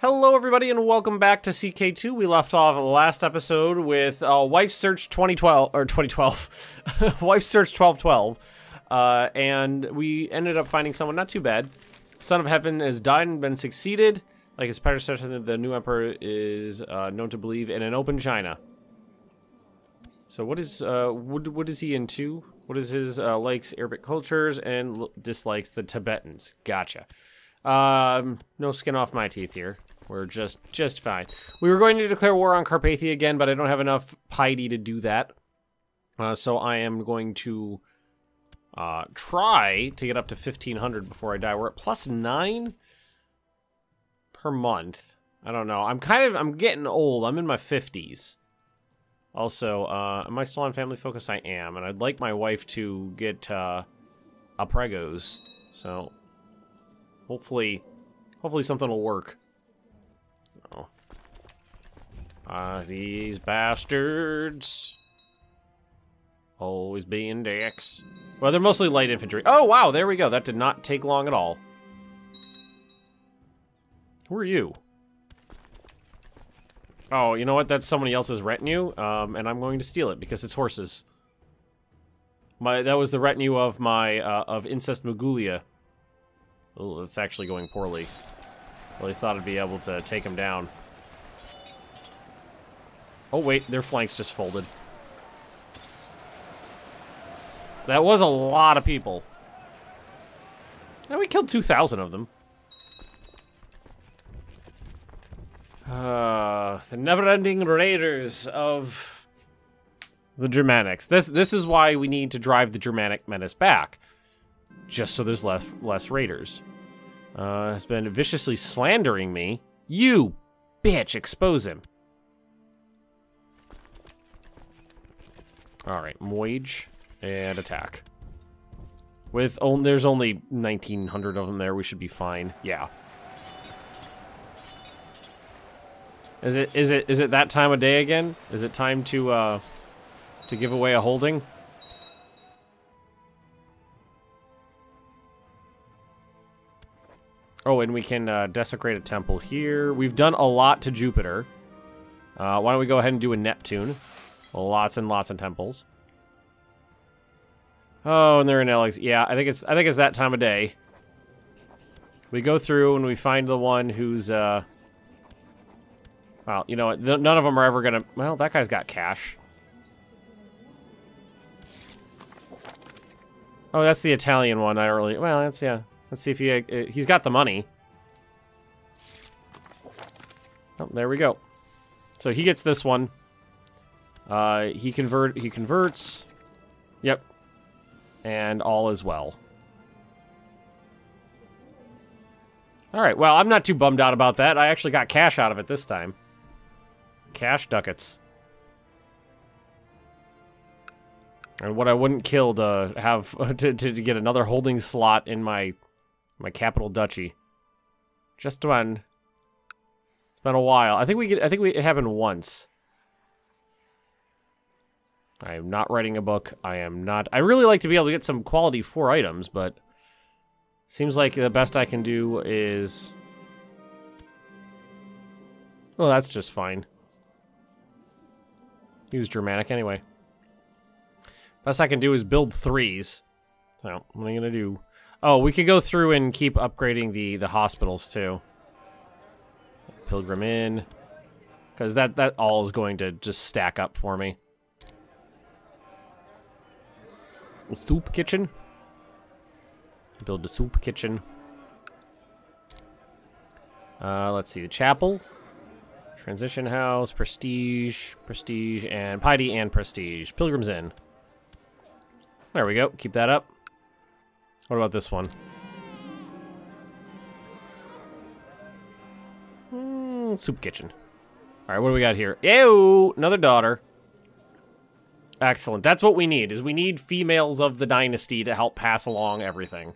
Hello, everybody, and welcome back to CK2. We left off last episode with Wife Search 2012, or 2012, Wife Search 1212, and we ended up finding someone not too bad. Son of Heaven has died and been succeeded. Like his predecessor, the new emperor is known to believe in an open China. So what is he into? What is his likes Arabic cultures and dislikes the Tibetans? Gotcha. No skin off my teeth here. We're just fine. We were going to declare war on Carpathia again, but I don't have enough piety to do that. So I am going to try to get up to 1,500 before I die. We're at +9 per month. I don't know. I'm getting old. I'm in my 50s. Also, am I still on family focus? I am, and I'd like my wife to get a pregos. So hopefully something will work. Oh. These bastards. Always being dicks. Well, they're mostly light infantry. Oh, wow, there we go. That did not take long at all. Who are you? Oh, you know what? That's somebody else's retinue, and I'm going to steal it because it's horses. That was the retinue of my, of Incest Magulia. Oh, that's actually going poorly. Really thought I'd be able to take him down. Oh, wait, their flanks just folded. That was a lot of people. Now we killed 2,000 of them. The never-ending raiders of the Germanics. This is why we need to drive the Germanic menace back. Just so there's less raiders. Has been viciously slandering me. You bitch, expose him. Alright, Moige and attack. There's only 1,900 of them there, we should be fine. Yeah. Is it that time of day again? Is it time to give away a holding? Oh, and we can desecrate a temple here. We've done a lot to Jupiter. Why don't we go ahead and do a Neptune? Lots and lots of temples. Oh, and they're in Alex. Yeah, I think it's that time of day. We go through and we find the one who's well, you know what? None of them are ever gonna. Well, that guy's got cash. Oh, that's the Italian one. I don't really. Well, that's yeah. Let's see if he's got the money. Oh, there we go. So he gets this one. He converts. Yep. And all is well. All right. Well, I'm not too bummed out about that. I actually got cash out of it this time. Cash ducats. And what I wouldn't kill to have to get another holding slot in my capital duchy. Just one. It's been a while. I think it happened once. I am not writing a book. I really like to be able to get some quality 4 items, but seems like the best I can do is. Well, that's just fine. He was Germanic anyway. Best I can do is build 3s. So, what am I gonna do? Oh, we could go through and keep upgrading the hospitals too. Pilgrim Inn, because that all is going to just stack up for me. Soup kitchen. Build the soup kitchen. Let's see, the chapel, transition house, prestige, and piety and prestige. Pilgrim's Inn. There we go. Keep that up. What about this one? Soup kitchen. All right, what do we got here? Ew, another daughter. Excellent. That's what we need, is we need females of the dynasty to help pass along everything.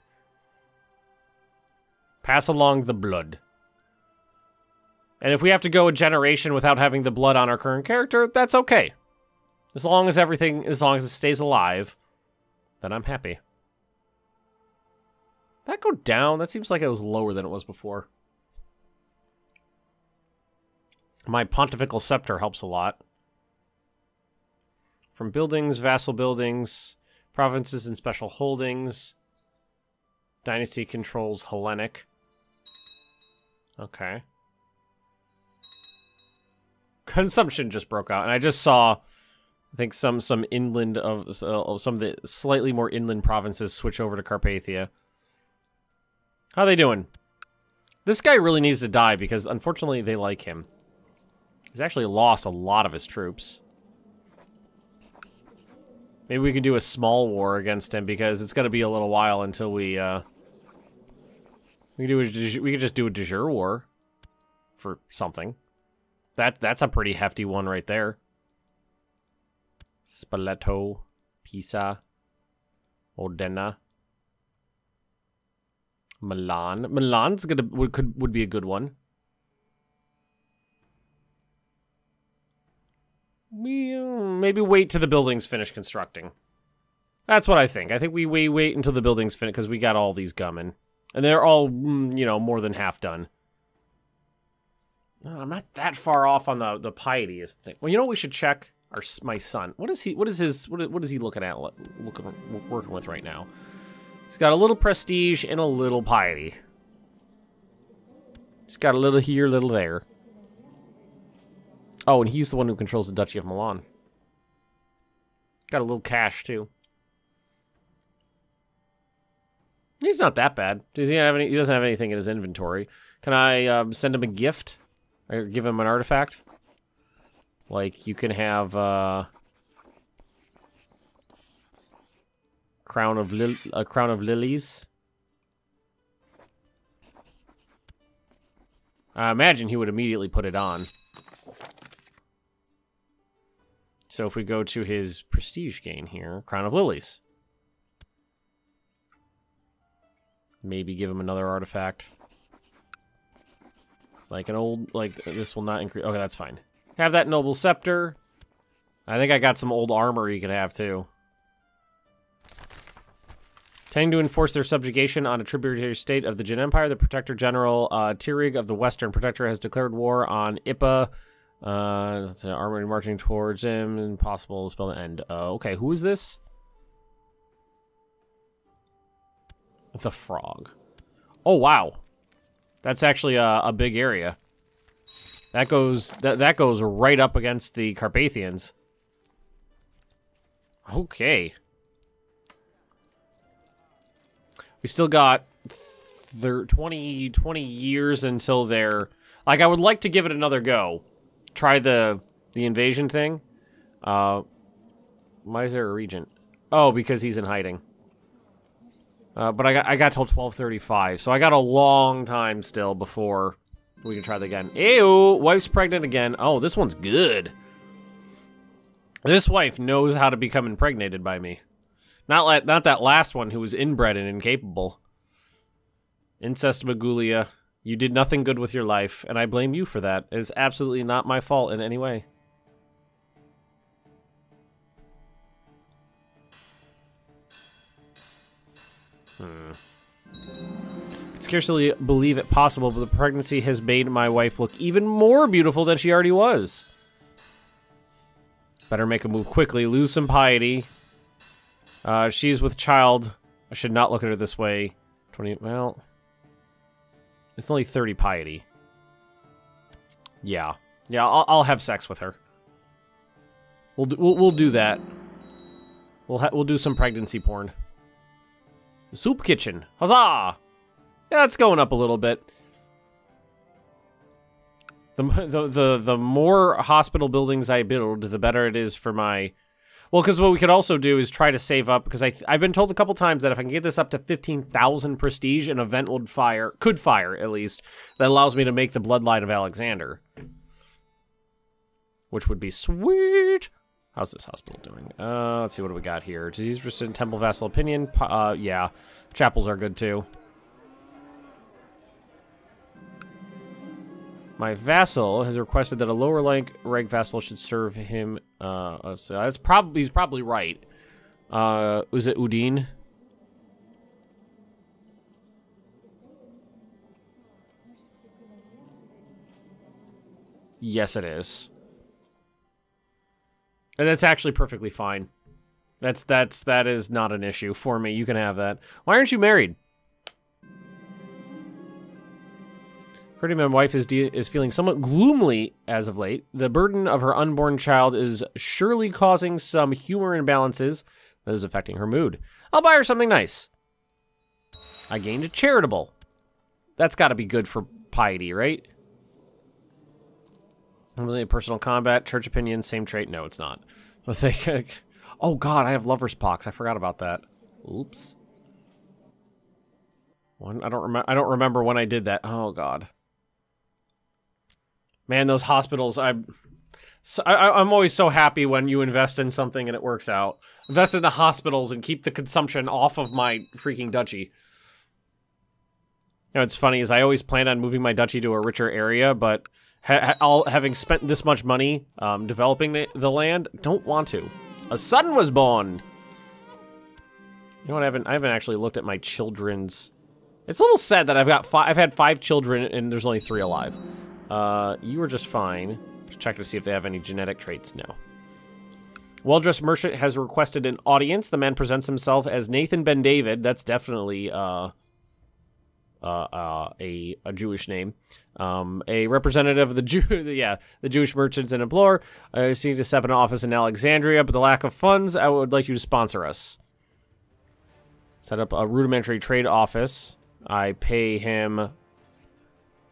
Pass along the blood. And if we have to go a generation without having the blood on our current character, that's okay. As long as it stays alive, then I'm happy. That go down? That seems like it was lower than it was before. My pontifical scepter helps a lot. From buildings, vassal buildings, provinces and special holdings. Dynasty controls Hellenic. Okay. Consumption just broke out, and I just saw, I think some inland of some of the slightly more inland provinces switch over to Carpathia. How are they doing? This guy really needs to die because unfortunately they like him. He's actually lost a lot of his troops. Maybe we can do a small war against him because it's going to be a little while until we could just do a de jure war for something. That's a pretty hefty one right there. Spoleto, Pisa, Modena, Milan. Milan's would be a good one. Maybe wait till the buildings finish constructing. That's what I think. I think we wait until the buildings finish because we got all these gumming. And they're all, you know, more than half done. I'm not that far off on the piety thing. Well, you know what we should check? My son. What is he looking at, working with right now? He's got a little prestige and a little piety. He's got a little here, a little there. Oh, and he's the one who controls the Duchy of Milan. Got a little cash, too. He's not that bad. Does he have any? He doesn't have anything in his inventory. Can I send him a gift? Or give him an artifact? Like, you can have a crown of lilies. I imagine he would immediately put it on. So if we go to his prestige gain here, crown of lilies. Maybe give him another artifact. Like an old, like, this will not increase. Okay, that's fine. Have that noble scepter. I think I got some old armor you can have, too. Tending to enforce their subjugation on a tributary state of the Jin Empire, the Protector General Tirig of the Western Protector has declared war on Ippa. That's an army marching towards him. Impossible to spell the end. Okay, who is this? The frog. Oh, wow. That's actually a big area. That goes right up against the Carpathians. Okay. We still got 20 years until they're... Like, I would like to give it another go. Try the invasion thing. Why is there a regent? Oh, because he's in hiding. But I got till 12:35, so I got a long time still before we can try that again. Ew, wife's pregnant again. Oh, this one's good. This wife knows how to become impregnated by me. Not that last one who was inbred and incapable. Incest Magulia, you did nothing good with your life, and I blame you for that. It is absolutely not my fault in any way. I can scarcely believe it possible, but the pregnancy has made my wife look even more beautiful than she already was. Better make a move quickly, lose some piety. She's with child. I should not look at her this way. 20, well, it's only 30 piety. Yeah, I'll have sex with her. We'll do that. We'll do some pregnancy porn. Soup kitchen, huzzah! Yeah, it's going up a little bit. The more hospital buildings I build, the better it is for my... Well, because what we could also do is try to save up, because I've been told a couple times that if I can get this up to 15,000 prestige, an event could fire at least, that allows me to make the bloodline of Alexander. Which would be sweet. How's this hospital doing? Let's see, what do we got here? Disease resistant temple vassal opinion. Yeah, chapels are good too. My vassal has requested that a lower rank vassal should serve him. So he's probably right. Was it Udine? Yes, it is. And that's actually perfectly fine. That is not an issue for me. You can have that. Why aren't you married? My wife is feeling somewhat gloomily as of late. The burden of her unborn child is surely causing some humor imbalances that is affecting her mood. I'll buy her something nice. I gained a charitable. That's got to be good for piety, right? Personal combat, church opinion, same trait. No, it's not. Let's say, oh God, I have lover's pox. I forgot about that. Oops. I don't remember when I did that. Oh God. Man, those hospitals. I'm always so happy when you invest in something and it works out. Invest in the hospitals and keep the consumption off of my freaking duchy. You know, what's funny is I always planned on moving my duchy to a richer area, but having spent this much money developing the land, don't want to. A son was born. You know what? I haven't actually looked at my children's. It's a little sad that I've had 5 children and there's only 3 alive. You were just fine. Check to see if they have any genetic traits. No. Well-dressed merchant has requested an audience. The man presents himself as Nathan Ben David. That's definitely a Jewish name. A representative of the the Jewish merchants and implorer. I seek to set up an office in Alexandria, but the lack of funds, I would like you to sponsor us. Set up a rudimentary trade office. I pay him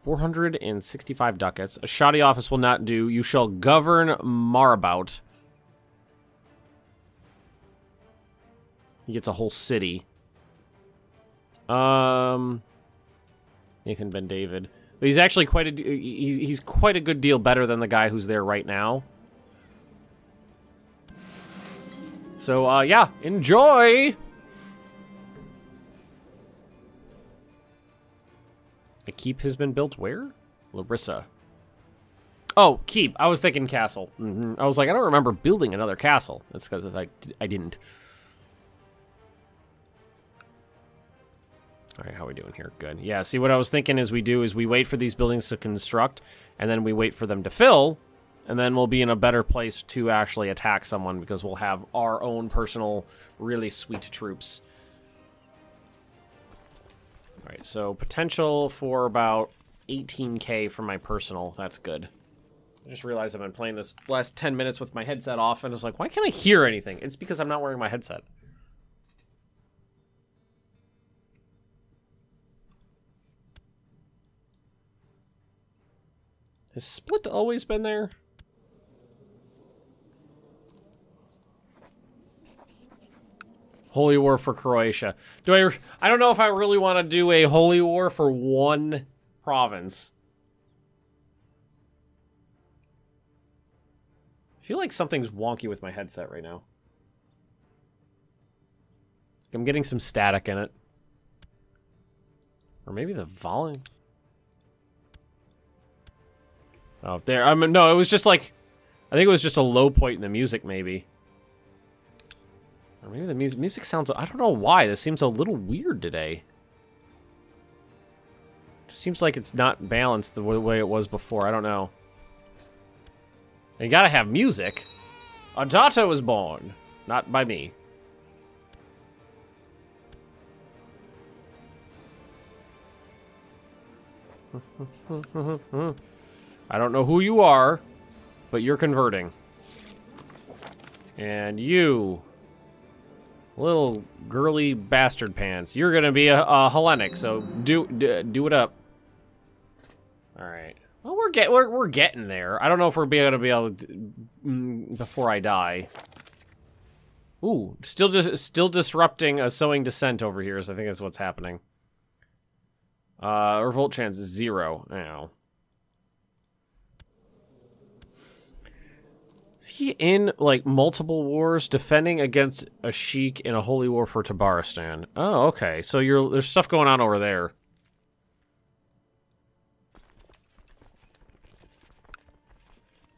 465 ducats. A shoddy office will not do. You shall govern Marabout. He gets a whole city. Nathan Ben David. But he's actually he's quite a good deal better than the guy who's there right now. So, yeah, enjoy! A keep has been built where? Larissa. Oh, keep. I was thinking castle. I was like, I don't remember building another castle. That's because I didn't. All right, how are we doing here? Good. Yeah, see, what I was thinking is we wait for these buildings to construct, and then we wait for them to fill, and then we'll be in a better place to actually attack someone because we'll have our own personal, really sweet troops. All right, so potential for about 18k for my personal. That's good. I just realized I've been playing this last 10 minutes with my headset off, and I was like, why can't I hear anything? It's because I'm not wearing my headset. Has Split always been there? Holy War for Croatia. I don't know if I really want to do a Holy War for one province. I feel like something's wonky with my headset right now. I'm getting some static in it. Or maybe the volume. Oh, there. No, it was just like... I think it was just a low point in the music, maybe. Or maybe the music sounds... I don't know why. This seems a little weird today. It seems like it's not balanced the way it was before. I don't know. You gotta have music. A daughter was born. Not by me. I don't know who you are, but you're converting. And you, little girly bastard pants, you're gonna be a Hellenic, so do it up. All right. Well, we're getting there. I don't know if we're gonna be able to before I die. Ooh, still disrupting a sowing descent over here. So I think that's what's happening. Revolt chance is 0. Ow. Is he in like multiple wars defending against a sheik in a holy war for Tabaristan? Oh, okay. So there's stuff going on over there.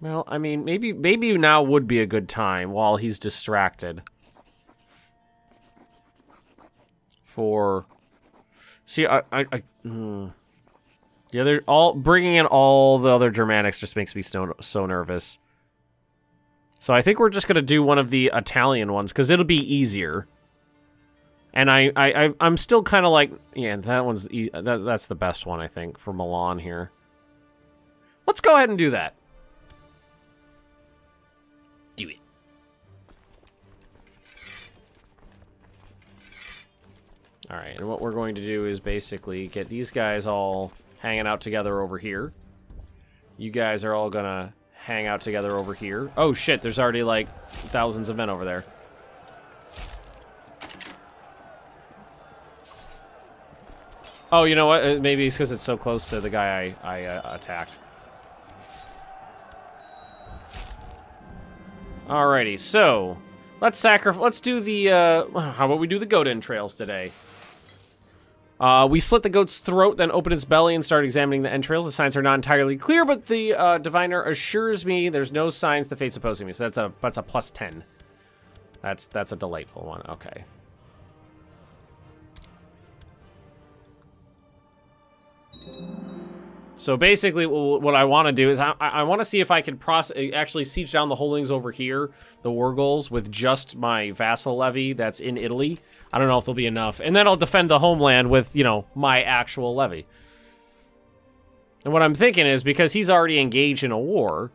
Well, I mean, maybe now would be a good time while he's distracted. See, Yeah, they're all bringing in all the other Germanics just makes me so nervous. So I think we're just gonna do one of the Italian ones because it'll be easier. And I'm still kind of like, yeah, that one's that's the best one I think for Milan here. Let's go ahead and do that. Do it. All right, and what we're going to do is basically get these guys all hanging out together over here. You guys are all gonna hang out together over here. Oh shit, there's already like thousands of men over there. Oh, you know what? Maybe it's because it's so close to the guy I attacked. Alrighty, so let's do the how about we do the goat entrails today? We slit the goat's throat, then open its belly and start examining the entrails. The signs are not entirely clear, but the diviner assures me there's no signs the fate's opposing me. So that's a plus 10. That's a delightful one. Okay. So basically, what I want to do is I want to see if I can actually siege down the holdings over here, the war goals, with just my vassal levy that's in Italy. I don't know if there'll be enough. And then I'll defend the homeland with, you know, my actual levy. And what I'm thinking is, because he's already engaged in a war,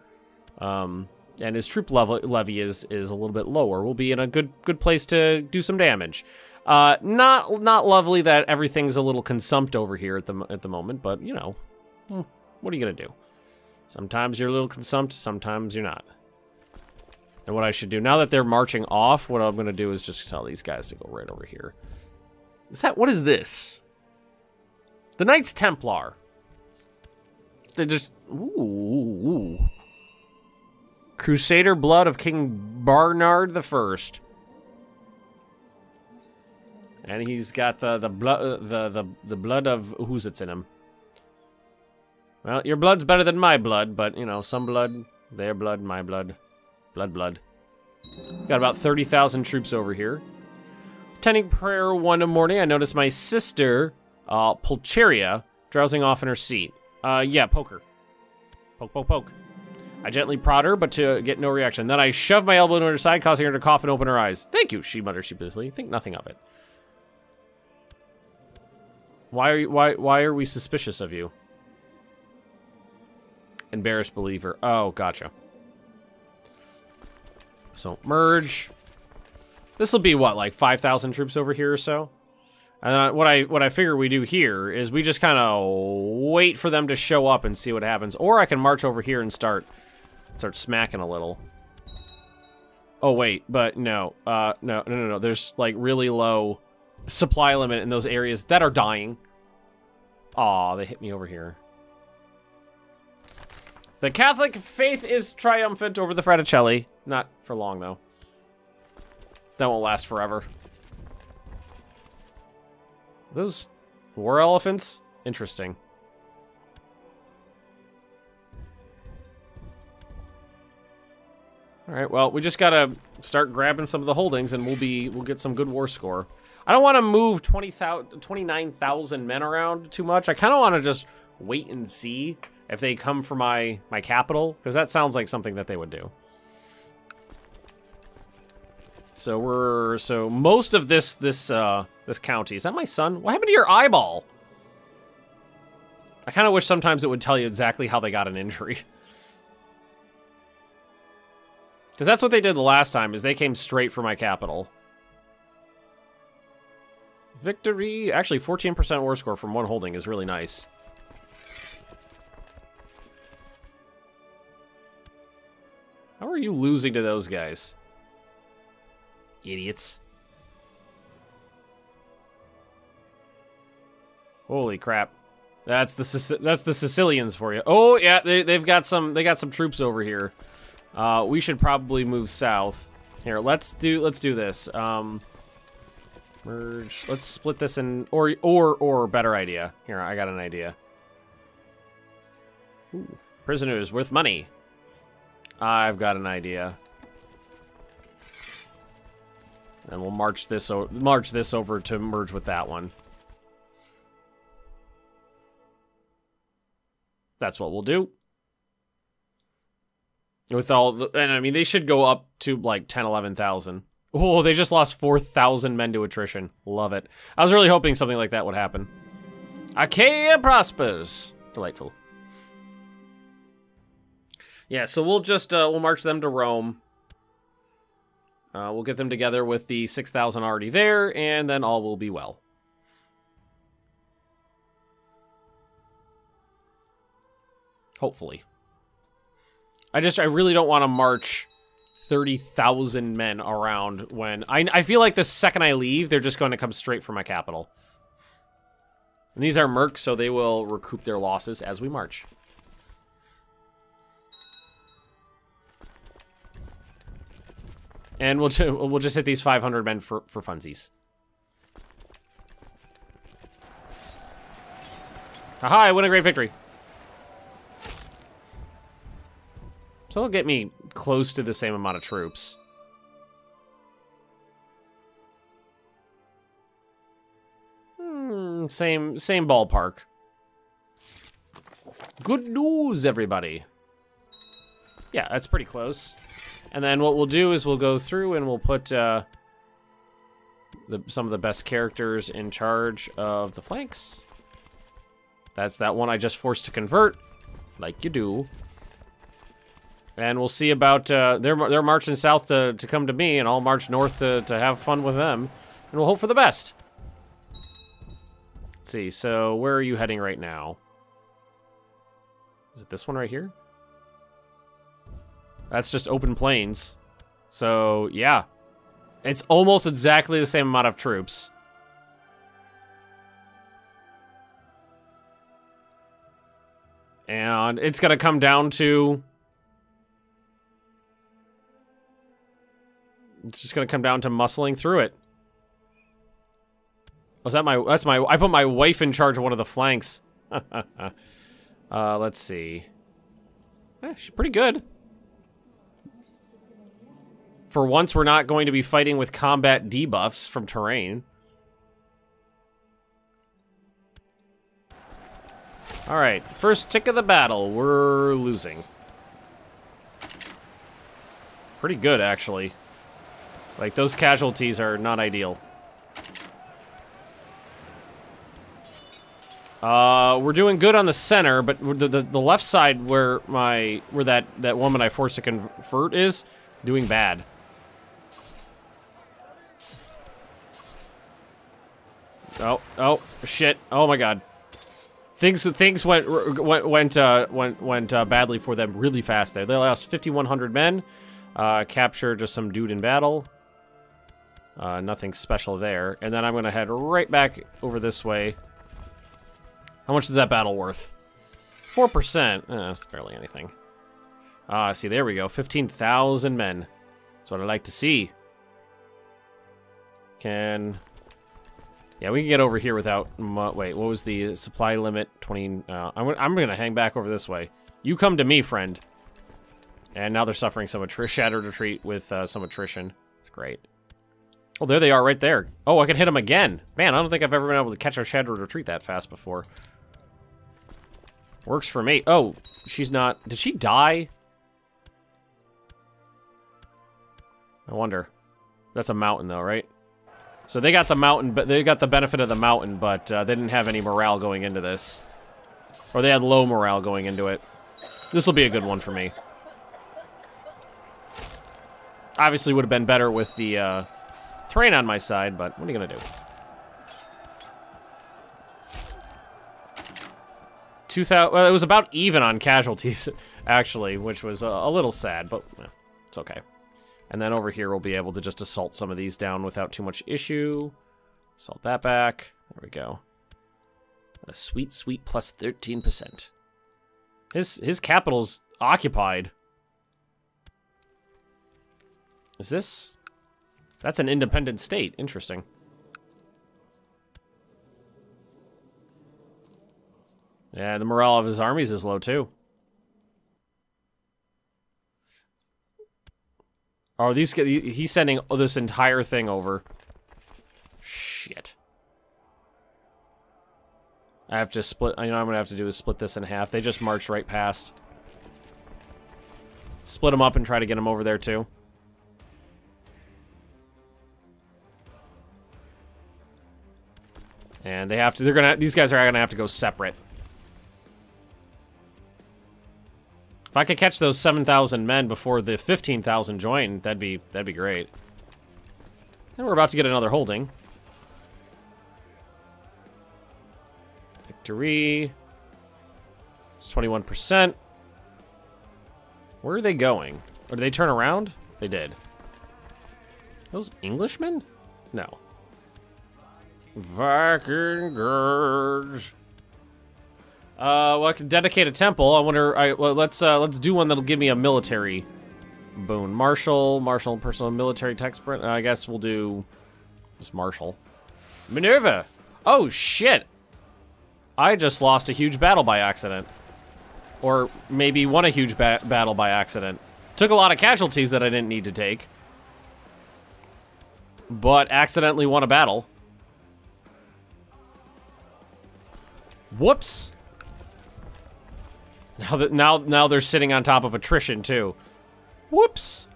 and his troop levy is a little bit lower, we'll be in a good place to do some damage. Not lovely that everything's a little consumped over here at the moment, but, you know, what are you going to do? Sometimes you're a little consumped, sometimes you're not. And what I should do, now that they're marching off, what I'm going to do is just tell these guys to go right over here. What is this? The Knights Templar. They just, ooh. Crusader blood of King Bernard I. And he's got the blood of who's it's in him. Well, your blood's better than my blood, but you know, some blood, their blood, my blood. Blood. Got about 30,000 troops over here. Attending prayer one morning, I noticed my sister, Pulcheria, drowsing off in her seat. Yeah, poke her. Poke. I gently prod her, but to get no reaction. Then I shoved my elbow into her side, causing her to cough and open her eyes. Thank you, she muttered sheepishly. Think nothing of it. Why are we suspicious of you? Embarrassed believer. Oh, gotcha. So, merge. This will be, what, like 5,000 troops over here or so? And what I figure we do here is we just kind of wait for them to show up and see what happens. Or I can march over here and start smacking a little. Oh, wait, but no. No. There's, like, really low supply limit in those areas that are dying. Aw, they hit me over here. The Catholic faith is triumphant over the Fraticelli. Not for long, though. That won't last forever. Those war elephants? Interesting. Alright, well, we just gotta start grabbing some of the holdings and we'll get some good war score. I don't want to move 29,000 men around too much. I kind of want to just wait and see if they come for my capital, because that sounds like something that they would do. So most of this county, is that my son? What happened to your eyeball? I kind of wish sometimes it would tell you exactly how they got an injury. Because that's what they did the last time, is they came straight for my capital. Victory! Actually, 14% war score from one holding is really nice. How are you losing to those guys? Idiots. Holy crap. That's the Sicilians for you. Oh, yeah, they got some troops over here. We should probably move south. Here, let's do this. Merge. Let's split this in or better idea. Here, I got an idea. Ooh, prisoners worth money. I've got an idea. And we'll march this over to merge with that one. That's what we'll do. With all the, and I mean, they should go up to like 10, 11,000. Oh, they just lost 4,000 men to attrition. Love it. I was really hoping something like that would happen. Achaia prospers. Delightful. Yeah, so we'll just, we'll march them to Rome. We'll get them together with the 6,000 already there, and then all will be well. Hopefully. I really don't want to march 30,000 men around when... I feel like the second I leave, they're just going to come straight for my capital. And these are mercs, so they will recoup their losses as we march. And we'll just hit these 500 men for funsies. Haha, I win a great victory. So they'll get me close to the same amount of troops. Same ballpark. Good news, everybody. Yeah, that's pretty close. And then what we'll do is we'll go through and we'll put some of the best characters in charge of the flanks. That's that one I just forced to convert, like you do. And we'll see about, they're marching south to come to me, and I'll march north to have fun with them. And we'll hope for the best. Let's see, so where are you heading right now? Is it this one right here? That's just open plains. So, yeah. It's almost exactly the same amount of troops. And it's gonna come down to... It's just gonna come down to muscling through it. Was that my... That's my... I put my wife in charge of one of the flanks. Let's see. She's pretty good. For once, we're not going to be fighting with combat debuffs from terrain. Alright, first tick of the battle. We're losing. Pretty good, actually. Like, those casualties are not ideal. We're doing good on the center, but the left side where that woman I forced to convert is doing bad. Oh, shit. Oh my god. Things went badly for them really fast there. They lost 5,100 men. Captured just some dude in battle. Nothing special there. And then I'm gonna head right back over this way. How much is that battle worth? 4%. That's barely anything. See, there we go. 15,000 men. That's what I like to see. Yeah, we can get over here without... Wait, what was the supply limit? 20... I'm gonna hang back over this way. You come to me, friend. And now they're suffering some shattered retreat with some attrition. It's great. Oh, there they are right there. Oh, I can hit them again. Man, I don't think I've ever been able to catch a shattered retreat that fast before. Works for me. Oh, she's not... Did she die? I wonder. That's a mountain, though, right? So they got the mountain, but they got the benefit of the mountain, but they didn't have any morale going into this. Or they had low morale going into it. This will be a good one for me. Obviously would have been better with the terrain on my side, but what are you gonna do? 2,000. Well, it was about even on casualties, actually, which was a little sad, but it's okay. And then over here, we'll be able to just assault some of these down without too much issue. Assault that back. There we go. A sweet, sweet plus 13%. His capital's occupied. Is this? That's an independent state. Interesting. Yeah, the morale of his armies is low, too. Oh, he's sending this entire thing over. Shit. I have to split. You know what I'm gonna have to do is split this in half. They just marched right past. Split them up and try to get them over there too. And they have to. They're gonna. These guys are gonna have to go separate. If I could catch those 7,000 men before the 15,000 join, that'd be great. And we're about to get another holding. Victory. It's 21%. Where are they going? Or did they turn around? They did. Those Englishmen? No. Viking girls. Well, I can dedicate a temple. I wonder. Well, let's do one that'll give me a military boon. Marshal, personal military tech sprint. I guess we'll do just marshal. Minerva. Oh shit! I just lost a huge battle by accident, or maybe won a huge battle by accident. Took a lot of casualties that I didn't need to take, but accidentally won a battle. Whoops. Now they're sitting on top of attrition too. Whoops.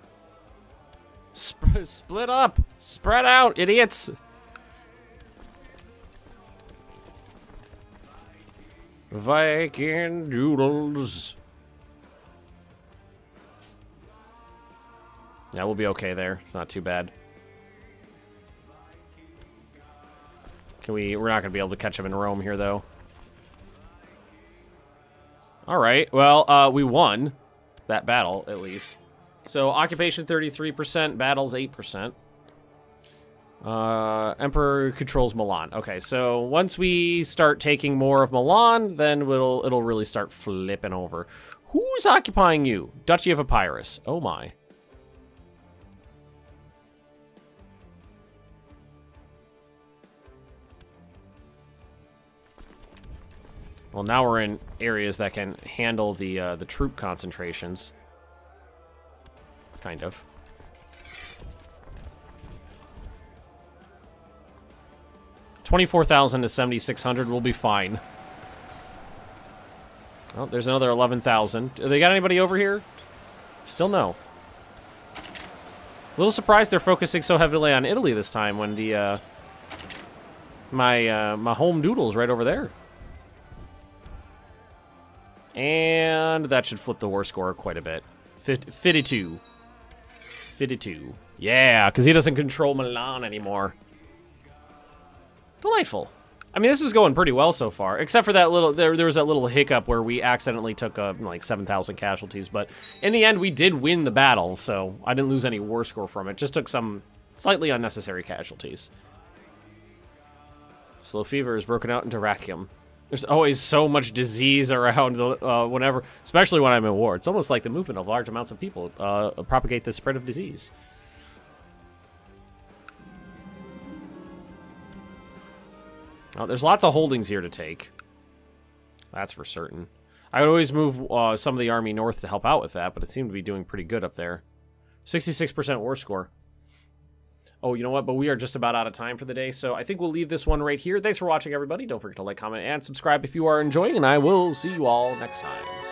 Split up. Spread out, idiots. Viking doodles. Yeah, we'll be okay there. It's not too bad. We're not gonna be able to catch them in Rome here though. Alright, well, we won that battle, at least. So, occupation 33%, battles 8%. Emperor controls Milan. Okay, so once we start taking more of Milan, then it'll really start flipping over. Who's occupying you? Duchy of Epirus. Oh my. Well, now we're in areas that can handle the troop concentrations. Kind of. $24,000 to 7,600 will be fine. Oh, there's another 11,000. They got anybody over here? Still no. A little surprised they're focusing so heavily on Italy this time when the my home doodle's right over there. And that should flip the war score quite a bit. 52. 52. Yeah, because he doesn't control Milan anymore. Delightful. I mean, this is going pretty well so far, except for that little, there was that little hiccup where we accidentally took like 7,000 casualties, but in the end we did win the battle, so I didn't lose any war score from it. Just took some slightly unnecessary casualties. Slow fever is broken out into Rachium. There's always so much disease around whenever, especially when I'm in war. It's almost like the movement of large amounts of people propagate the spread of disease. Oh, there's lots of holdings here to take. That's for certain. I would always move some of the army north to help out with that, but it seemed to be doing pretty good up there. 66% war score. Oh, you know what? But we are just about out of time for the day, so I think we'll leave this one right here. Thanks for watching, everybody. Don't forget to like, comment, and subscribe if you are enjoying, and I will see you all next time.